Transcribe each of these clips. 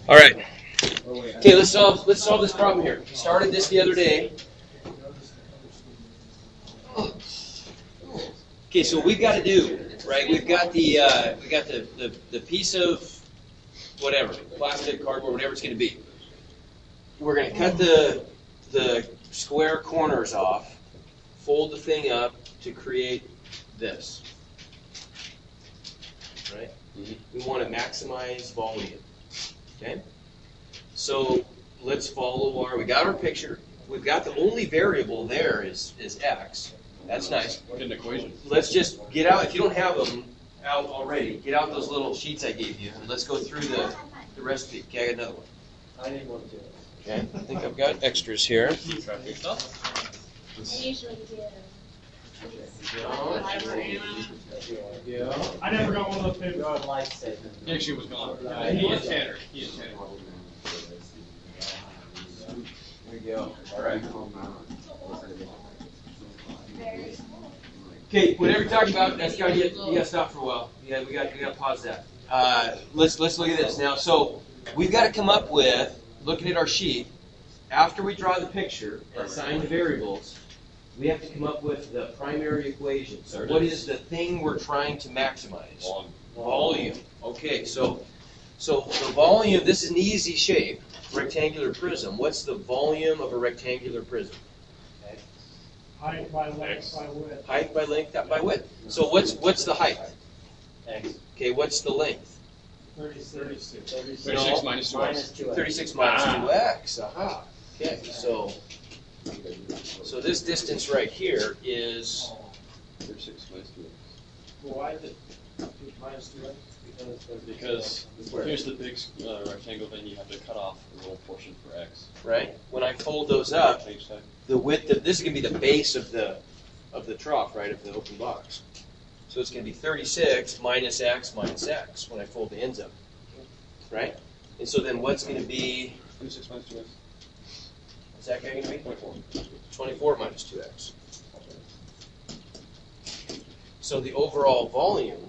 All right. Okay, let's solve this problem here. We started this the other day. Okay, so what we've got to do, right? We've got the piece of whatever, plastic, cardboard, whatever it's going to be. We're going to cut the square corners off, fold the thing up to create this. Right? We want to maximize volume. Okay? So let's follow we got our picture. We've got the only variable there is x. That's nice. Get an equation. Let's just get out, if you don't have them out already, get out those little sheets I gave you, and let's go through the recipe. Okay, I got another one. I need one too. Okay, I think I've got extras here. Track your stuff. I usually do. Yeah. I never got one of those papers. Your lifesaver. He actually was gone. He is Tanner. He is Tanner. There you go. All right. Okay, whatever you're talking about, that's got you got to stop for a while. Yeah, we got to pause that. Let's look at this now. So we've got to come up with, looking at our sheet, after we draw the picture and assign the variables, we have to come up with the primary equation. So what is the thing we're trying to maximize? Volume. Okay, so the volume, this is an easy shape, rectangular prism. What's the volume of a rectangular prism? Height by length by width. Height by length by width. So what's the height? X. Okay, what's the length? 36. 36 minus 2x. 36 minus 2x. Aha. Okay, so this distance right here is 36 minus 2x. Why is it minus 2x? Because here's the big rectangle, then you have to cut off a little portion for x. right. When I fold those up, Page type. the width of this is going to be the base of the trough, right, of the open box. So it's going to be 36 minus x when I fold the ends up, right? And so then what's going to be? 26 minus 2x. What's that guy going to be? 24. 24 minus 2x. So the overall volume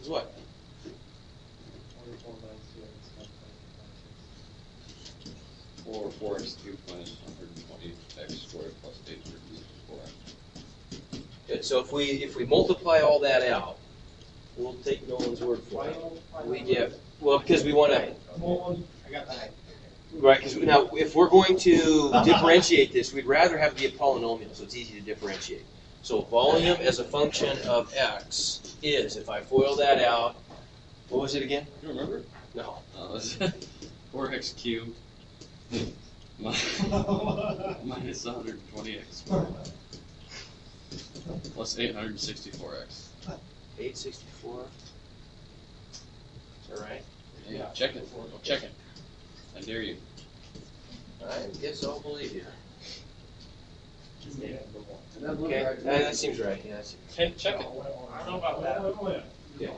is what? 4x cubed minus 120x squared plus 864x. Good. So if we multiply all that out, we'll take Nolan's word for it. We get, well, because we want to, I got that. right, because now if we're going to differentiate this, we'd rather have it be a polynomial, so it's easy to differentiate. So volume as a function of x is, if I FOIL that out, what was it again? You remember? No. That's 4x cubed minus 120x plus 864x. 864. Is that right? Yeah, check it. Check it. I dare you. I guess I'll believe you. Okay, that seems right. Yeah, that seems Check it. I don't know about that. Yeah.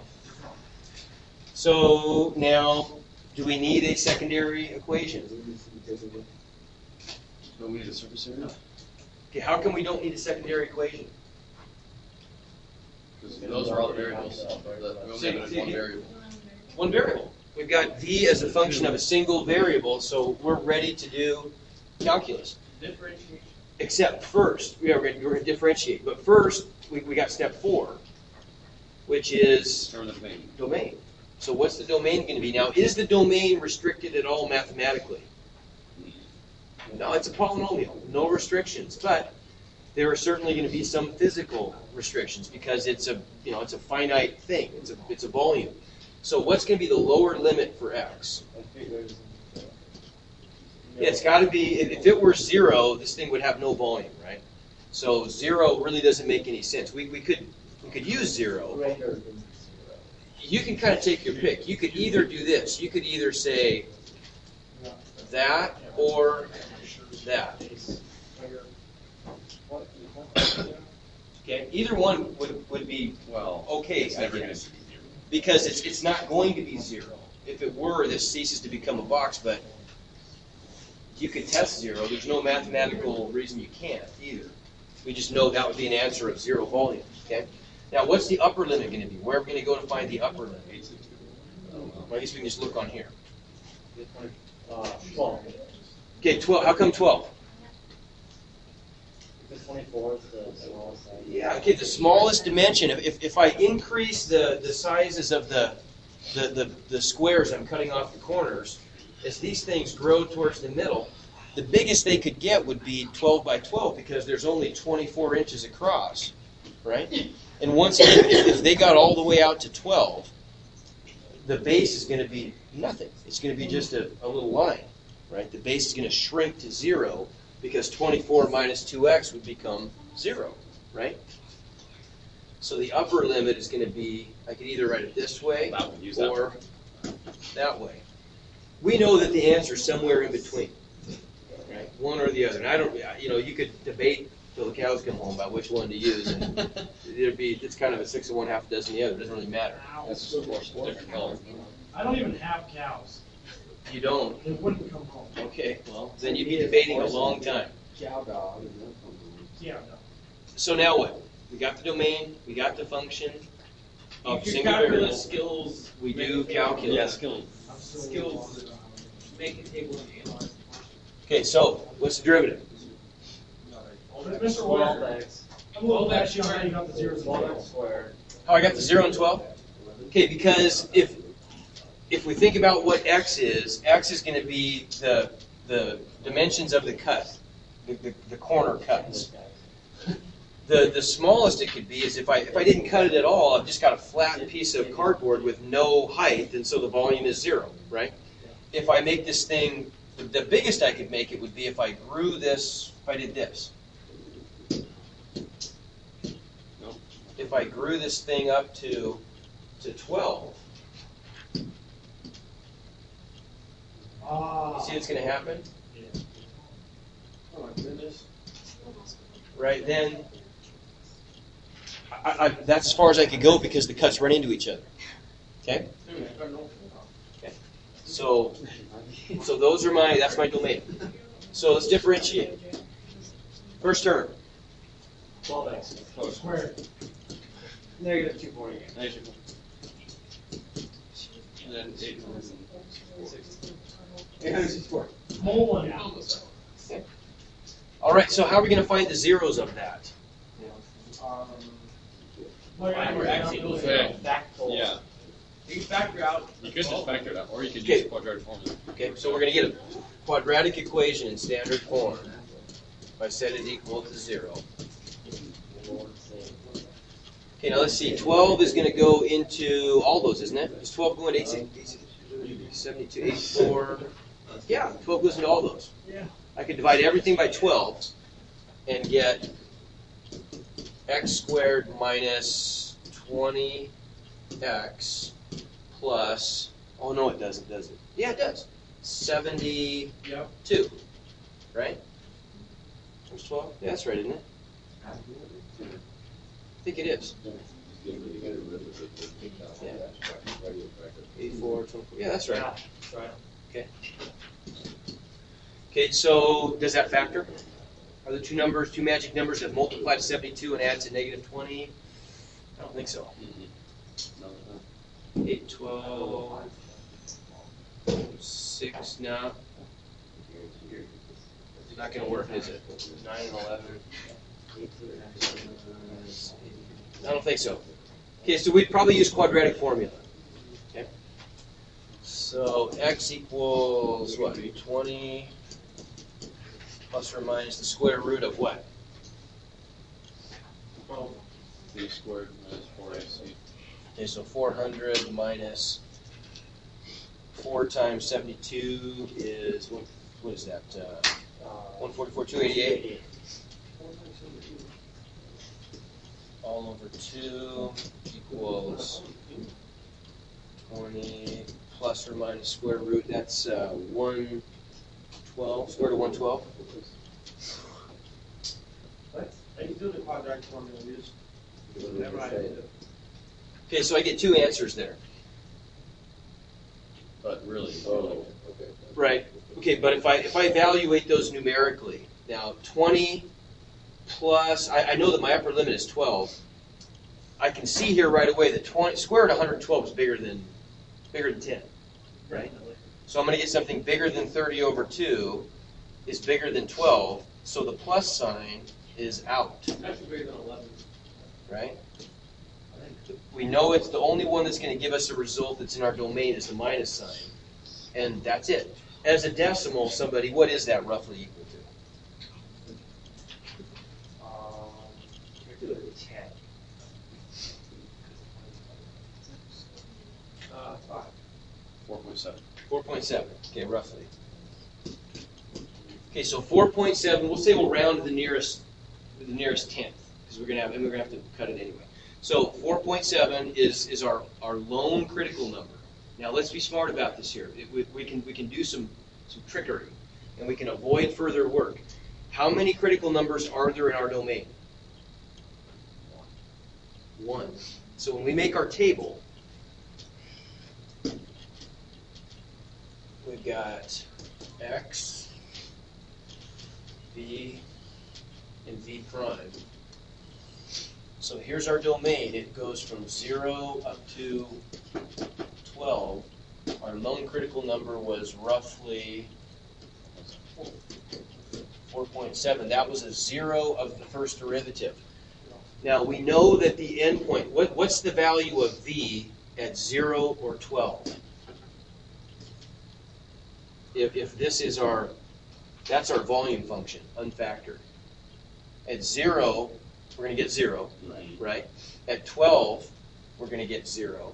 So now, do we need a secondary equation? Don't we need a surface area? Okay, how come we don't need a secondary equation? Because those are all the variables. We only have one variable. One variable. We've got v as a function of a single variable, so we're ready to do calculus. Differentiation. Except first, we're going to differentiate. But first, we got step 4, which is Determine the domain. domain. So what's the domain going to be? Now, is the domain restricted at all mathematically? No, it's a polynomial, no restrictions. But there are certainly going to be some physical restrictions because it's a finite thing. It's a volume. So what's going to be the lower limit for x? Yeah, it's got to be. If it were 0, this thing would have no volume, right? So 0 really doesn't make any sense. We could use 0. Greater than 0. You can kind of take your pick. You could either do this. You could either say that or that. Okay, either one would be Well, okay, it's I never going guess, to be 0. because it's not going to be 0. If it were, this ceases to become a box. But you could test 0. There's no mathematical reason you can't either. We just know that would be an answer of 0 volume. Okay. Now, what's the upper limit going to be? Where are we going to go to find the upper limit? Well, I guess we can just look on here. 12. Okay, 12. How come 12? Because 24 is the smallest size. Yeah, okay, the smallest dimension. If I increase the sizes of the squares I'm cutting off the corners, as these things grow towards the middle, the biggest they could get would be 12 by 12 because there's only 24 inches across, right? And once again, if they got all the way out to 12, the base is going to be nothing. It's going to be just a little line, right? The base is going to shrink to 0 because 24 minus 2x would become 0, right? So the upper limit is going to be, I could either write it this way or that way. We know that the answer is somewhere in between, right? One or the other. And I don't, you could debate till the cows come home about which one to use, and it's kind of a 6 of one, half a dozen the other. It doesn't really matter. That's just a different color. I don't even have cows. You don't? They wouldn't come home. Okay, well, then you'd be debating a long time. Cow dog. Yeah, no. So now what? We got the domain, we got the function of Your single calculus variable. skills. We make do a table. calculus. Yeah, skills. I'm still Skills. Make a table and analyze. Okay, so what's the derivative? But Mr. Walker, 12x. I'm a little patchy on how you got the zeros and 12x ones. squared. Oh, I got the 0 and 12? Okay, because if we think about what x is going to be the dimensions of the cut, the corner cuts. The smallest it could be is if I didn't cut it at all, I've just got a flat piece of cardboard with no height, and so the volume is 0, right? If I make this thing, the biggest I could make it would be if I grew this, if I did this. If I grew this thing up to 12, you see what's going to happen? Oh my goodness. Right, then that's as far as I could go because the cuts run into each other. Okay? So that's my domain. So let's differentiate. First term. 12x. Squared. Negative 248. Negative. And then 864. Whole one. All right, so how are we going to find the zeros of that? Like, Mine were actually equal Okay. Factorial. Yeah. You can factor out. You could just factor it out, or you could Okay. use the quadratic formula. Okay, so we're going to get a quadratic equation in standard form. If I set it equal to 0. Okay, now let's see. 12 is going to go into all those, isn't it? Is 12 going to 72, 84? Yeah, 12 goes into all those. Yeah. I could divide everything by 12 and get x squared minus 20x plus, oh no it doesn't, does it? Yeah, it does. 72, Yep. right? There's 12? Yeah, that's right, isn't it? I think it is. Yeah. 84, 24. Yeah, that's right. That's right. Okay. Okay, so does that factor? Are the two magic numbers that multiply to 72 and add to negative 20? I don't think so. 8, 12, 6, no. It's not going to work, is it? 9 and 11. I don't think so. Okay, so we'd probably use quadratic formula. Okay. So x equals what? 20 plus or minus the square root of what? 3 squared minus 4ac. Okay, so 400 minus 4 times 72 is, what is that? 144, 288. All over 2 equals 20 plus or minus square root. That's 112, square root of 112. I can do the quadratic formula. You just whatever I do. Okay, so I get two answers there. But really, Right. Okay, but if I evaluate those numerically, now 20 plus, I know that my upper limit is 12. I can see here right away that square root of 112 is bigger than bigger than 10, right? So I'm going to get something bigger than 30 over 2 is bigger than 12, so the plus sign is out, Actually bigger than 11. right? We know it's the only one that's going to give us a result that's in our domain is the minus sign, and that's it. As a decimal, somebody, what is that roughly equal to? 10. 5. 4.7. 4.7, okay, roughly. Okay, so 4.7, we'll say we'll round to the nearest tenth, because we're gonna have to cut it anyway. So 4.7 is our lone critical number. Now let's be smart about this here. We can do some trickery, and we can avoid further work. How many critical numbers are there in our domain? 1. So when we make our table, we've got x, v, and v prime. So here's our domain. It goes from 0 up to 12. Our lone critical number was roughly 4.7. That was a 0 of the first derivative. Now we know that the endpoint, what's the value of v at 0 or 12? If this is that's our volume function, unfactored. At 0, we're going to get 0, right? At 12, we're going to get 0,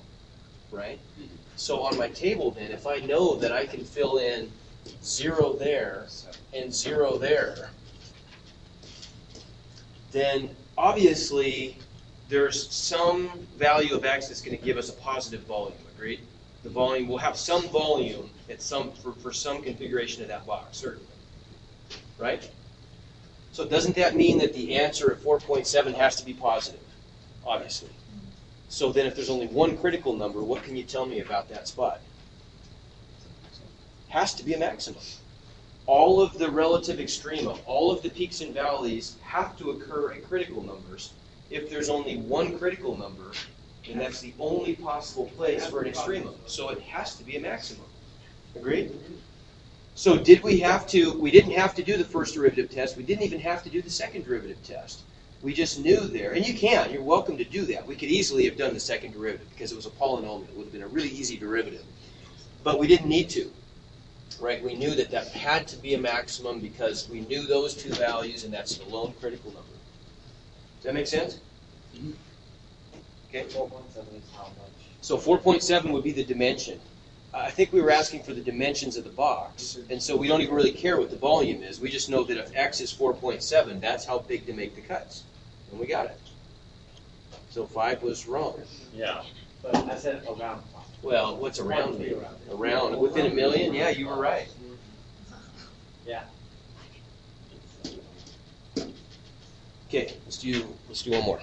right? So on my table then, if I know that I can fill in 0 there and 0 there, then obviously there's some value of x that's going to give us a positive volume, agreed? The volume, we'll have some volume at for some configuration of that box, certainly, right? So doesn't that mean that the answer at 4.7 has to be positive? Obviously. So then if there's only one critical number, what can you tell me about that spot? Has to be a maximum. All of the relative extrema, all of the peaks and valleys have to occur at critical numbers. If there's only one critical number, then that's the only possible place for an extremum. So it has to be a maximum. Agreed? So we didn't have to do the first derivative test. We didn't even have to do the second derivative test. We just knew there, and you're welcome to do that. We could easily have done the second derivative because it was a polynomial. It would have been a really easy derivative. But we didn't need to, right? We knew that had to be a maximum because we knew those two values, and that's the lone critical number. Does that make sense? Mm-hmm. Okay. 4.7 is how much? So 4.7 would be the dimension. I think we were asking for the dimensions of the box, and so we don't even really care what the volume is. We just know that if x is 4.7, that's how big to make the cuts. And we got it. So 5 was wrong. Yeah. But I said around 5. Well, what's around me? Around, within a million? Yeah, you were right. Yeah. Okay, let's do one more.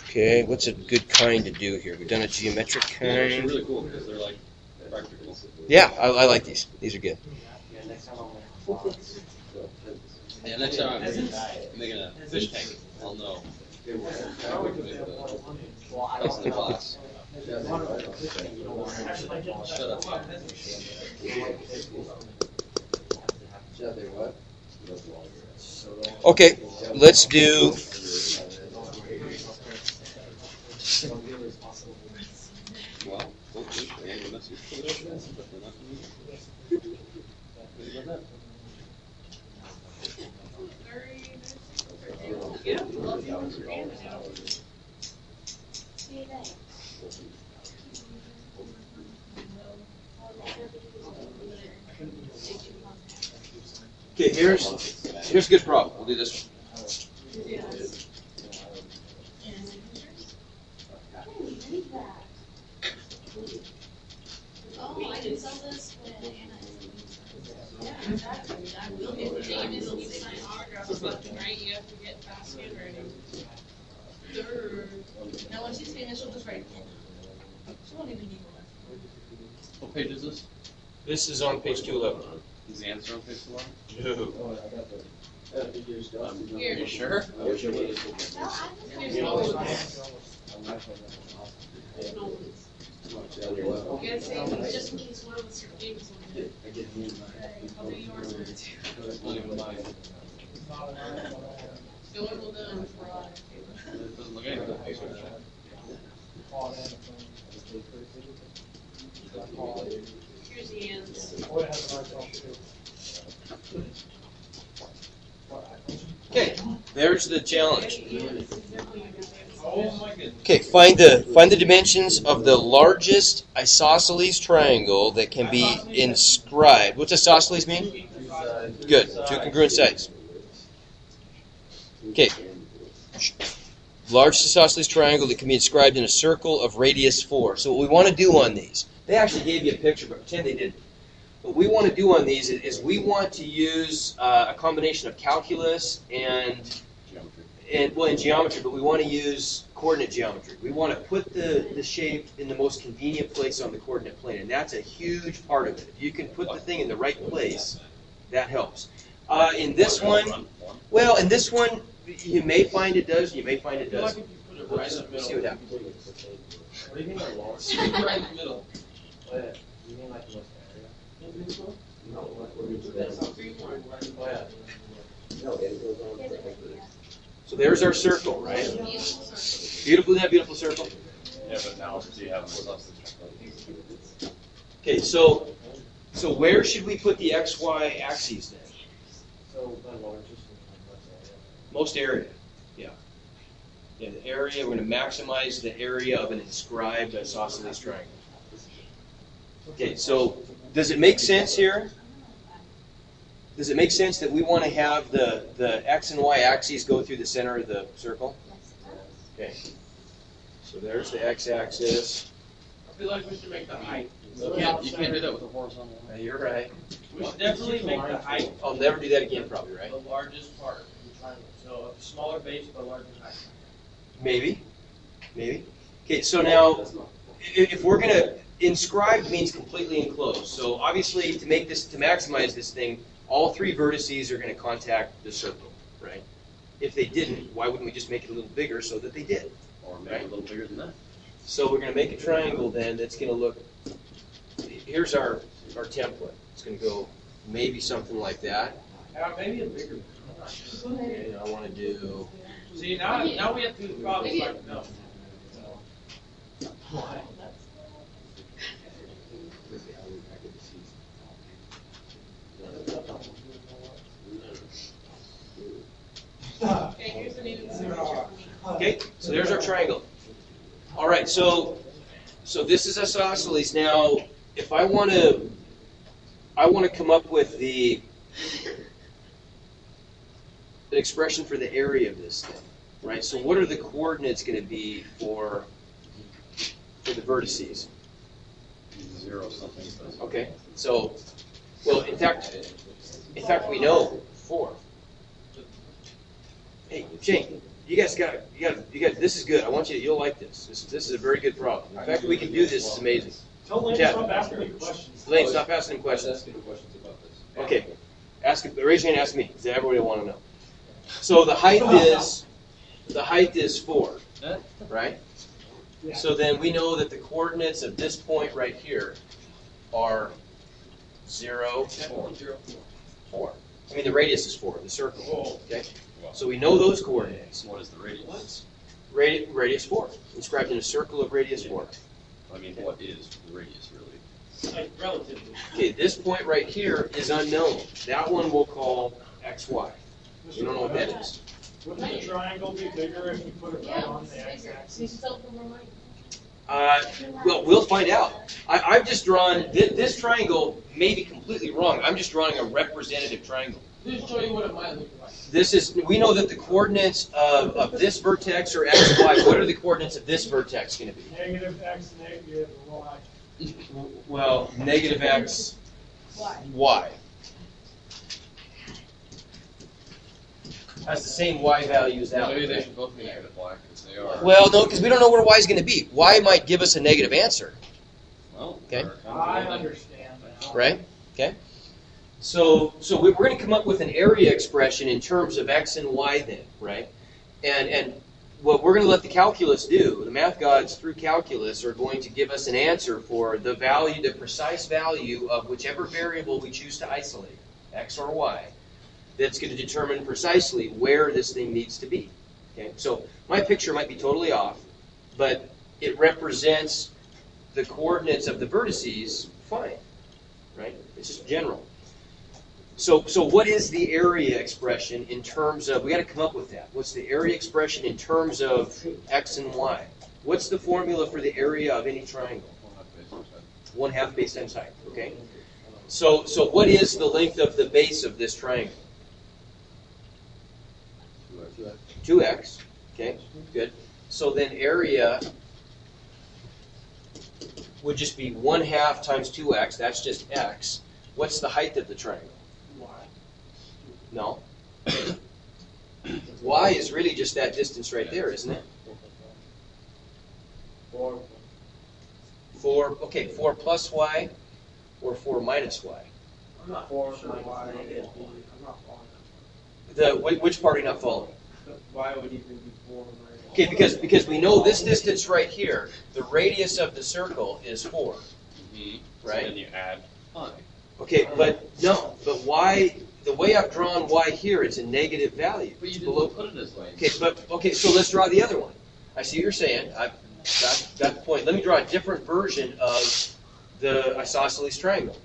Okay, what's a good kind to do here? We've done a geometric They're actually kind. really cool because they're like practical. Yeah, I like these. These are good. Yeah, next time I'll make box. Yeah, next time I'm making a fish tank, I'll know. Well, I That's don't the know. class. Shut up. Okay, let's do. Well, hopefully, they ain't gonna mess with it, but they're not gonna use it. What about that? Okay, here's a good problem. We'll do this one. Oh, I did sell this when Anna. Yeah, exactly. I will get James will need to sign autographs or something, right? You have to get fast handwriting. Now when she's finished, she'll just write. She won't even need one. What page is this? This is on page 211. Is the answer on page 11? No. Here. You sure? Here's no You gotta say things just in case one of us are famous one day. I'll do yours one too. No one will know if we're on. It doesn't look anything like this. Here's the ends. Okay, there's the challenge. Oh my goodness. Okay, find the dimensions of the largest isosceles triangle that can be inscribed. What's isosceles mean? Good, two congruent sides. Okay, large isosceles triangle that can be inscribed in a circle of radius 4. So what we want to do on these, they actually gave you a picture, but pretend they didn't. What we want to do on these is we want to use a combination of calculus and geometry, but we want to use coordinate geometry. We want to put the shape in the most convenient place on the coordinate plane, and that's a huge part of it. If you can put the thing in the right place, that helps. In this one, you may find it does, you may find it I feel like doesn't. if you put it right in the middle. See what happens. What do you mean by large? Stick it right in the middle. You mean like the most area? So there's our circle, right? Beautiful, isn't that a beautiful circle? Yeah, but now do you have an isosceles? Okay, so where should we put the XY axes then? So the largest and most area. Most area, yeah. Yeah, the area, we're going to maximize the area of an inscribed isosceles triangle. Okay, so does it make sense here? Does it make sense that we want to have the X and Y axes go through the center of the circle? Okay. So there's the X axis. I feel like we should make the height. You can't do that with a horizontal line. You're right. We should definitely make the height I'll never do that again, probably, right? the largest part of the triangle. So a smaller base but larger height. Maybe. Maybe. Okay, so now, if we're going to, inscribed means completely enclosed. So obviously, to maximize this thing, all three vertices are going to contact the circle, right? If they didn't, why wouldn't we just make it a little bigger so that they did? Or maybe a little bigger than that. So we're going to make a triangle then that's going to look, here's our template. It's going to go maybe something like that. Maybe a bigger one. I'm not sure. Okay, I want to do, See, now we have to do the problems like, no. Okay, here's the new circle. okay, so there's our triangle. All right, so this is isosceles. Now, if I want to come up with an expression for the area of this thing, right? So what are the coordinates going to be for the vertices? 0 something. Okay, so, well, in fact, we know 4. Hey, Shane, you guys got. This is good. I want you'll like this. This is a very good problem. The fact that we can do this is amazing. Tell Lane to Chad. stop asking me questions. Lane, stop asking him questions. Asking questions about this. Okay, raise your hand. Ask me, because everybody will want to know. So the height is 4, right? Yeah. So then we know that the coordinates of this point right here are 0, 4. I mean, the radius is 4, the circle. Okay. So we know those coordinates. What is the radius? Radius 4, inscribed in a circle of radius 4. I mean, what is the radius really? Like relatively. Okay, this point right here is unknown. That one we'll call XY. We don't know what that is. Wouldn't the triangle be bigger if you put it right Yeah, on it's the bigger. x-axis? You still put more money. Well, we'll find out. I've just drawn, this triangle may be completely wrong. I'm just drawing a representative triangle. Just show you what it might look like. We know that the coordinates of this vertex are x, y. What are the coordinates of this vertex going to be? Negative x, negative y. Well, negative x, Why? y. Has the same y value as that Maybe one. they should both be negative y, because they are. Well, no, because we don't know where y is going to be. Y might give us a negative answer, Well, Okay. they're kind of I related. understand now. right? Okay. So we're going to come up with an area expression in terms of x and y then, right? And what we're going to let the calculus do, the math gods through calculus are going to give us an answer for the value, the precise value of whichever variable we choose to isolate, x or y, that's going to determine precisely where this thing needs to be. Okay? So my picture might be totally off, but it represents the coordinates of the vertices fine, right? It's just general. So what is the area expression in terms of, we got to come up with that. What's the area expression in terms of x and y? What's the formula for the area of any triangle? 1/2 base times height, okay? So what is the length of the base of this triangle? 2x, okay, good. So then area would just be 1/2 times 2x, that's just x. What's the height of the triangle? No. Y is really just that distance right there, isn't it? 4 plus y or 4 minus y? I'm not sure why. I'm not following Which part are you not following? that. Why would even be 4? Okay, because we know this distance right here, the radius of the circle is 4. Right? So then you add pi. Okay, but y, the way I've drawn y here, it's a negative value. But you It's didn't below. put it this way. Okay, so let's draw the other one. I see what you're saying. I've got the point. Let me draw a different version of the isosceles triangle.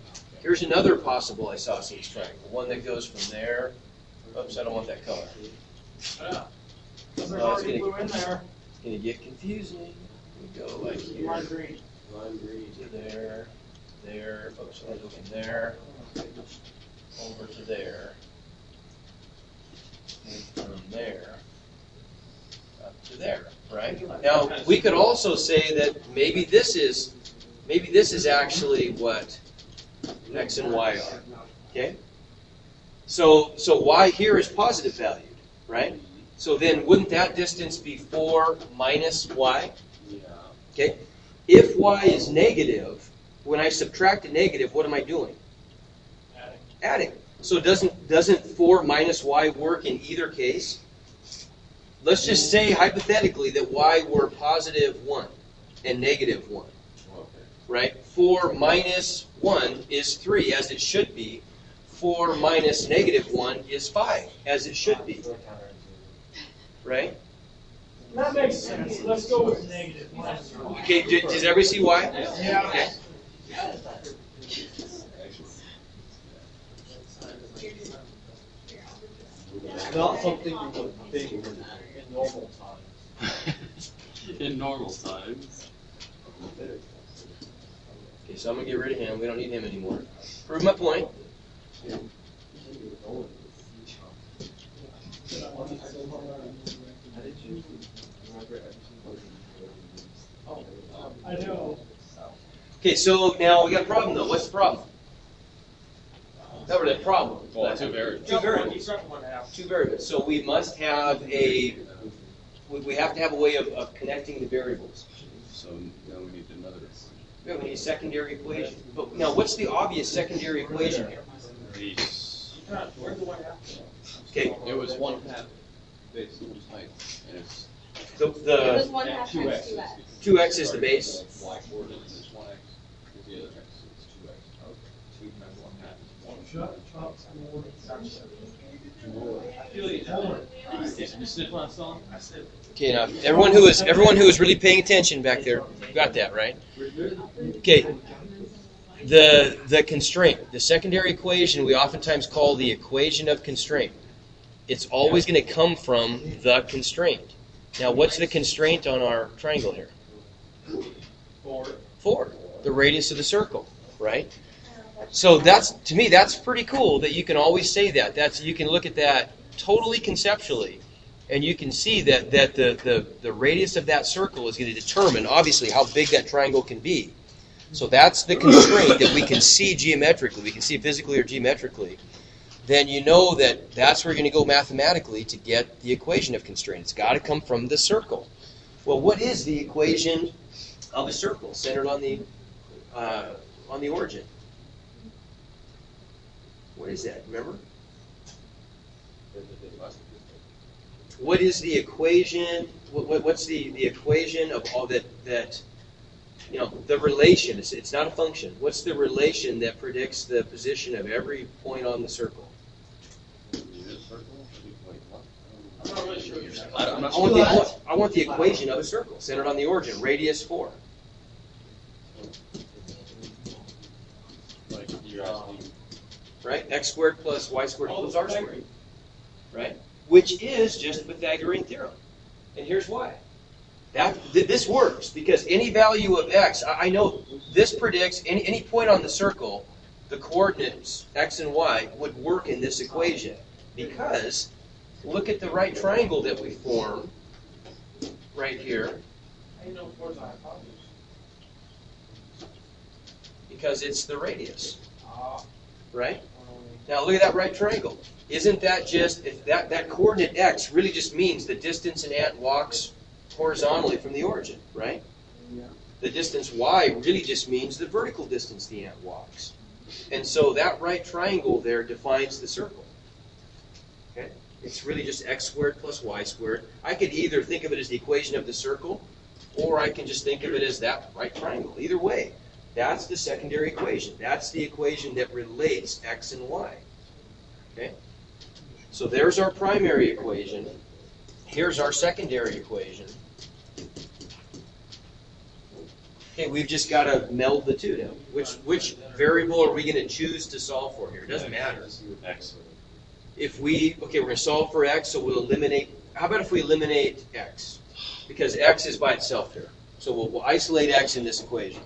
Here's another possible isosceles triangle, one that goes from there. Oops, I don't want that color. There's Oh, it's already gonna- blue in there. It's going to get confusing. We go like here. Lime green. To there, there, oops, I go from there, over to there, and from there, up to there, right? Now, we could also say that maybe this is actually what x and y are, okay? So y here is positive valued, right? So then wouldn't that distance be 4 minus y? Yeah. Okay? If y is negative, when I subtract a negative, what am I doing? Adding. So doesn't 4 minus y work in either case? Let's just say hypothetically that y were positive 1 and negative 1. Okay. Right? 4 minus 1 is 3, as it should be. 4 minus negative 1 is 5, as it should be. Right? That makes sense. Let's go with negative. Okay, does everybody see why? Yeah. Okay. Not something you would think in normal times. In normal times. Okay, so I'm going to get rid of him. We don't need him anymore. Prove my point. I know. Okay, so now we got a problem though. What's the problem? That was a problem. Well, two variables. Two variables. Two variables. So we must have we have to have a way of connecting the variables. So now we need another equation. Yeah, we need a secondary equation. But now, what's the obvious secondary equation here? Base. Where's the 1/2? Okay, It was 1/2 base times height, and it's the It was 1/2 times 2x. 2x. 2x is the base. Y coordinate is 1x. With the other x, it's 2x. 2 times 1/2 is 1. You see what I'm saying? Okay, now everyone who is really paying attention back there, you got that right? Okay. The constraint, the secondary equation, we oftentimes call the equation of constraint. It's always going to come from the constraint. Now, what's the constraint on our triangle here? 4. The radius of the circle, right? So to me, that's pretty cool that you can always say that. You can look at that totally conceptually, and you can see that the radius of that circle is going to determine, obviously, how big that triangle can be. So that's the constraint that we can see geometrically, we can see physically or geometrically. Then you know that's where you're going to go mathematically to get the equation of constraint. It's got to come from the circle. Well, what is the equation of a circle centered on the origin? What is that? Remember? What is the equation? What's the equation of all that? You know, the relation. It's not a function. What's the relation that predicts the position of every point on the circle? I'm not really sure what you're saying. I want the equation of a circle centered on the origin, radius 4. Like you're asking. Right? X squared plus y squared equals r squared. Right? Which is just the Pythagorean theorem. And here's why. This works because any value of x, I know this predicts any point on the circle, the coordinates x and y would work in this equation. Because look at the right triangle that we form right here. How you know 4 is a hypotenuse? Because it's the radius. Right? Now look at that right triangle. Isn't that just, if that coordinate x really just means the distance an ant walks horizontally from the origin, right? Yeah. The distance y really just means the vertical distance the ant walks. And so that right triangle there defines the circle. Okay? It's really just x squared plus y squared. I could either think of it as the equation of the circle, or I can just think of it as that right triangle. Either way, that's the secondary equation. That's the equation that relates x and y. Okay? So there's our primary equation. Here's our secondary equation. Okay, we've just got to meld the two now. Which variable are we going to choose to solve for here? It doesn't matter. X. We're going to solve for x, so we'll eliminate. How about if we eliminate x? Because x is by itself here. So we'll isolate x in this equation.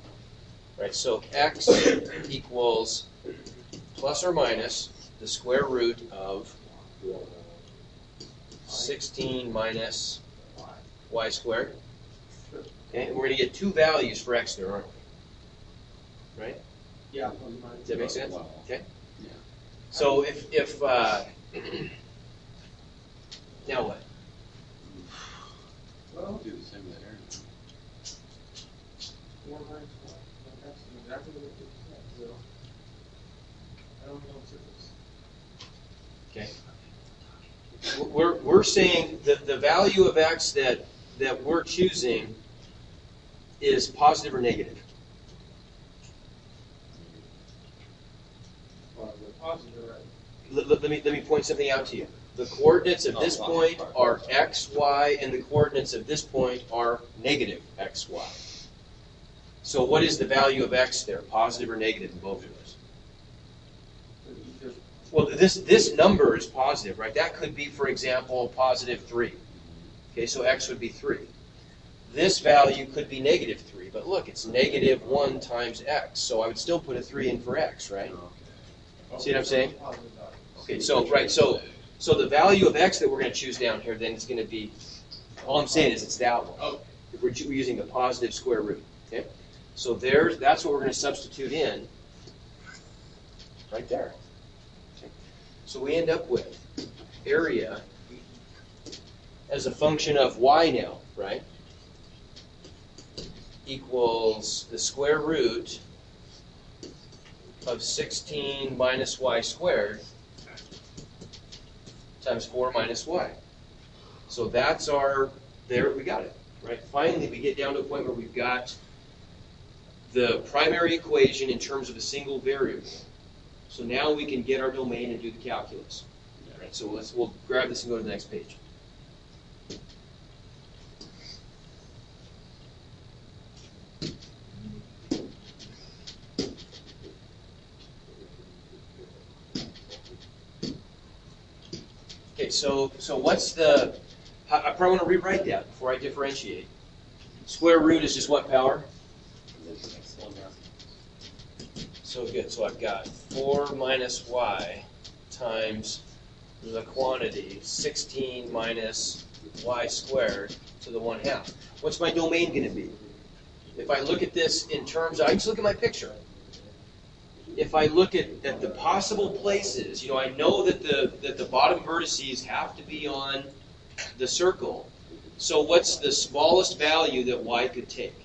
Right, so x equals plus or minus the square root of 16 minus y squared. Okay, and we're going to get two values for x there, aren't we? Right? Yeah. Does that make sense? Okay. Yeah. So if now what? Well, Do the same with Aaron. 4 minus 1. That's exactly what it is. So, I don't know if it's. Okay. We're saying that the value of x that we're choosing is positive or negative. Well, the positive, right? Let me point something out to you. The coordinates of this point are x, y, and the coordinates of this point are negative x, y. So what is the value of x there, positive or negative in both of those? Well, this number is positive, right? That could be, for example, positive 3. Okay, so x would be 3. This value could be negative 3, but look, it's negative 1 times x, so I would still put a 3 in for x, right? See what I'm saying? Okay, so the value of x that we're going to choose down here then is going to be, all I'm saying is it's that one. If we're using a positive square root, okay? So that's what we're going to substitute in right there. Okay? So we end up with area as a function of y now, right? Equals the square root of 16 minus y squared times 4 minus y. So that's there we got it, right? Finally, we get down to a point where we've got the primary equation in terms of a single variable. So now we can get our domain and do the calculus. All right, so we'll grab this and go to the next page. Okay, so what's the, I probably want to rewrite that before I differentiate. Square root is just what power? So good, so I've got 4 minus y times the quantity, 16 minus y squared to the 1/2. What's my domain going to be? If I look at this in terms of, I just look at my picture. If I look at the possible places, you know, I know that the bottom vertices have to be on the circle. So what's the smallest value that y could take?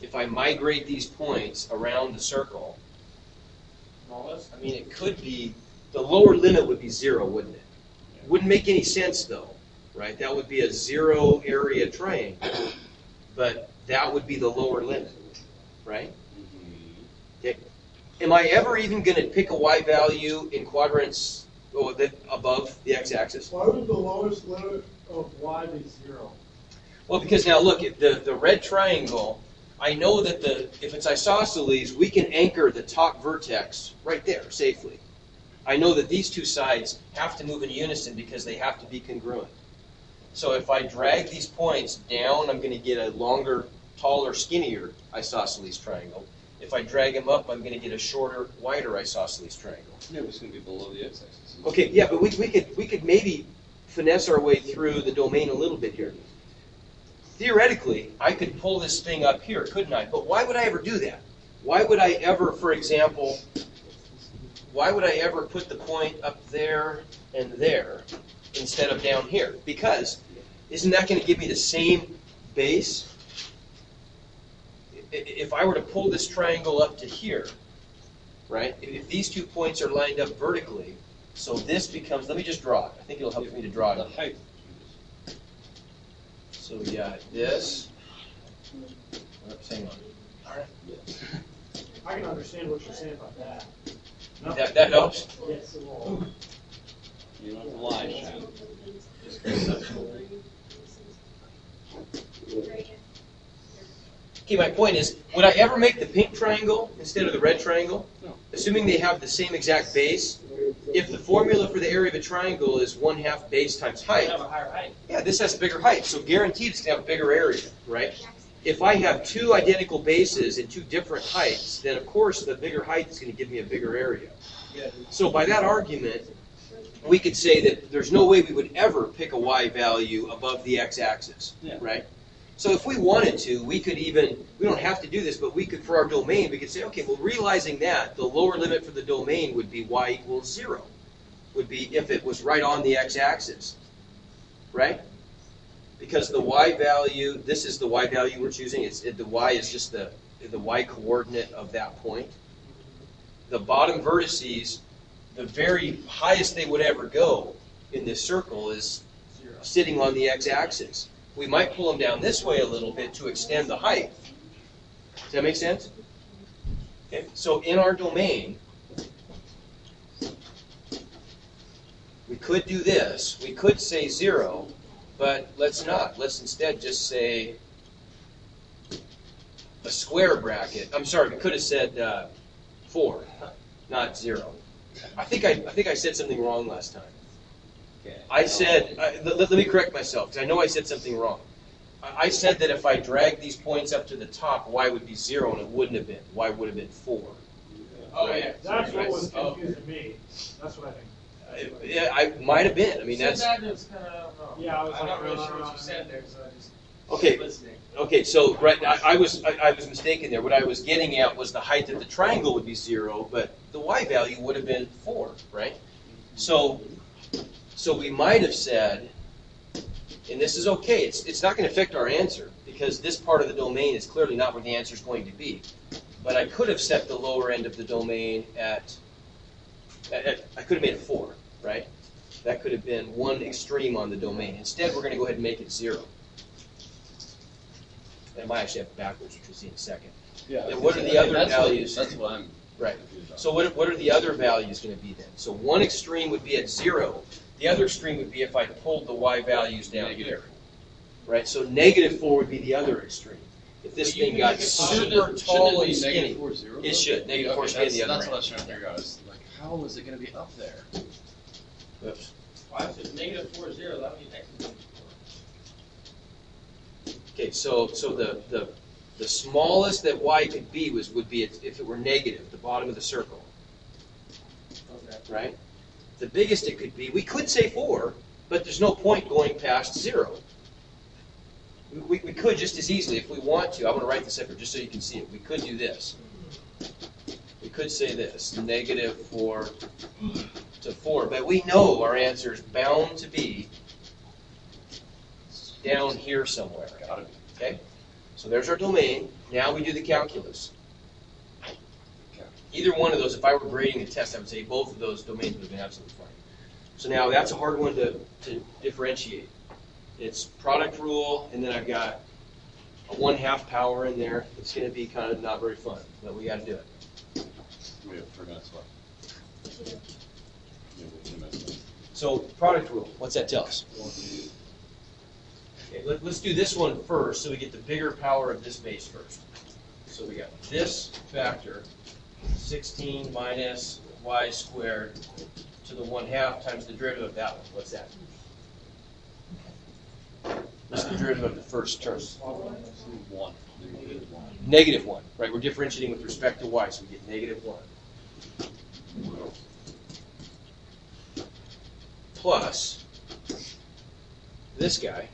If I migrate these points around the circle, Smallest? I mean, it could be, the lower limit would be 0, wouldn't it? Wouldn't make any sense though, right? That would be a 0 area triangle, but that would be the lower limit, right? Okay. Am I ever even going to pick a y value in quadrants above the x-axis? Why would the lowest limit of y be 0? Well, because now look, if the red triangle, I know that if it's isosceles, we can anchor the top vertex right there safely. I know that these two sides have to move in unison because they have to be congruent. So if I drag these points down, I'm going to get a longer, taller, skinnier isosceles triangle. If I drag them up, I'm going to get a shorter, wider isosceles triangle. Yeah, but it's going to be below the x-axis. Okay, yeah, but we could maybe finesse our way through the domain a little bit here. Theoretically, I could pull this thing up here, couldn't I? But why would I ever do that? Why would I ever, for example, why would I ever put the point up there and there instead of down here? Because isn't that going to give me the same base? If I were to pull this triangle up to here, right? If these 2 points are lined up vertically, so this becomes, let me just draw it. I think it'll help me to draw The it. height. So we got this. Oops, hang on. All right. I can understand what you're saying about that. No? That helps? Yes, it will. You don't have to lie, Shannon. Okay, my point is, would I ever make the pink triangle instead of the red triangle? No. Assuming they have the same exact base, if the formula for the area of a triangle is 1/2 base times height, Have a higher height. yeah, this has a bigger height, so guaranteed it's going to have a bigger area, right? If I have 2 identical bases and 2 different heights, then of course the bigger height is going to give me a bigger area. So by that argument, we could say that there's no way we would ever pick a y value above the x-axis, Yeah. right? So if we wanted to, we could even, we don't have to do this, but we could, for our domain, we could say, okay, well, realizing that, the lower limit for the domain would be y equals 0, would be if it was right on the x-axis, right? Because the y value, this is the y value we're choosing, the y is just the y coordinate of that point. The bottom vertices, the very highest they would ever go in this circle is sitting on the x-axis. We might pull them down this way a little bit to extend the height. Does that make sense? Okay. So in our domain, we could do this. We could say 0, but let's not. Let's instead just say a square bracket. I'm sorry, we could have said 4, not 0. I think I said something wrong last time. Okay. I said, let me correct myself, because I know I said something wrong. I said that if I dragged these points up to the top, y would be 0, and it wouldn't have been. Y would have been 4. Oh, Right. yeah. That's what was Oh. confusing me. That's what I think. Yeah, I might have been. I mean, that's That was kind of, I don't know. Yeah, I was I'm like, not really no, sure no, what no. you said there, so I just okay. listening. Okay, so right, I was mistaken there. What I was getting at was the height of the triangle would be 0, but the y value would have been 4, right? So we might have said, and this is okay. It's not going to affect our answer because this part of the domain is clearly not where the answer is going to be. But I could have set the lower end of the domain at I could have made it 4, right? That could have been one extreme on the domain. Instead, we're going to go ahead and make it 0. And I might actually have it backwards, which we'll see in a second. Yeah. And what are the other That's values? That's what I'm Right. confused about. So what are the other values going to be then? So one extreme would be at 0. The other extreme would be if I pulled the y values down Negative. here. Right? So -4 would be the other extreme. If this But you thing can got make it super Shouldn't tall it be and skinny. -4, 0? It should. -4 Okay, should be the other that's end. what I was trying to figure out. Is like, how is it going to be up there? Oops. Why is it -4, 0? That would be x is Okay, so the smallest that y could be would be if it were negative, the bottom of the circle. Okay. Right? The biggest it could be, we could say 4, but there's no point going past 0. We could just as easily, if we want to, I'm going to write this up here just so you can see it. We could do this. We could say this, -4 to 4, but we know our answer is bound to be down here somewhere. Gotta be. Okay? So there's our domain. Now we do the calculus. Either one of those, if I were grading the test, I would say both of those domains would have been absolutely fine. So now that's a hard one to differentiate. It's product rule, and then I've got a 1/2 power in there. It's going to be kind of not very fun, but we got to do it. We have 3 minutes left. Yeah, we have 2 minutes left. So product rule, what's that tell us? Okay, let's do this one first, so we get the bigger power of this base first. So we got this factor, 16 minus y squared to the 1/2 times the derivative of that one. What's that? What's the derivative of the first term? 1. -1, right? We're differentiating with respect to y, so we get -1. Plus this guy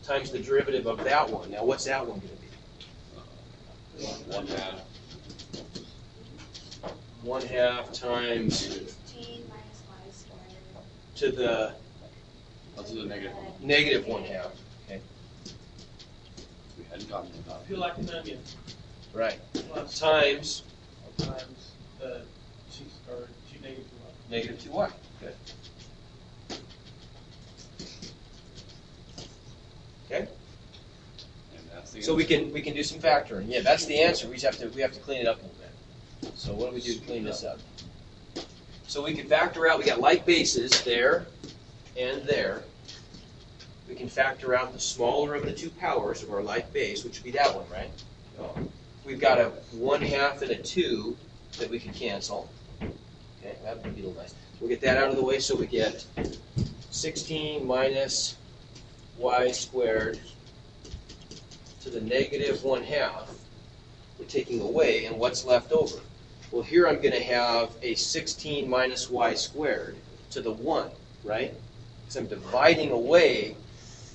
times the derivative of that one. Now, what's that one going to be? 1/2. 1/2 times 16 minus y squared. to the Let's do the -1. -1/2. Okay, We hadn't gotten to that. Peel like an onion, right. plus Times times the two, or two negative -2y. Good. Okay. And that's the So we answer. can do some factoring. Yeah, that's the answer. We have to clean it up a little bit. So what do we do to clean this up? So we can factor out. We got like bases there and there. We can factor out the smaller of the two powers of our like base, which would be that one, right? We've got a 1/2 and a 2 that we can cancel. Okay, that would be a little nice. We'll get that out of the way, so we get 16 minus y squared to the -1/2. We're taking away, and what's left over? Well, here I'm going to have a 16 minus y squared to the 1, right? Because I'm dividing away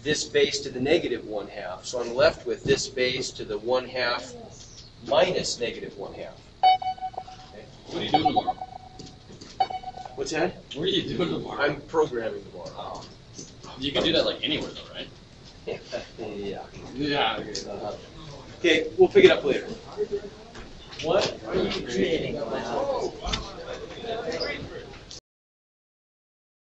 this base to the -1/2, so I'm left with this base to the 1/2 minus -1/2. What are you doing tomorrow? What's that? What are you doing tomorrow? I'm programming tomorrow. Oh. You can do that like anywhere though, right? Yeah. Yeah. Okay, we'll pick it up later. What are you creating?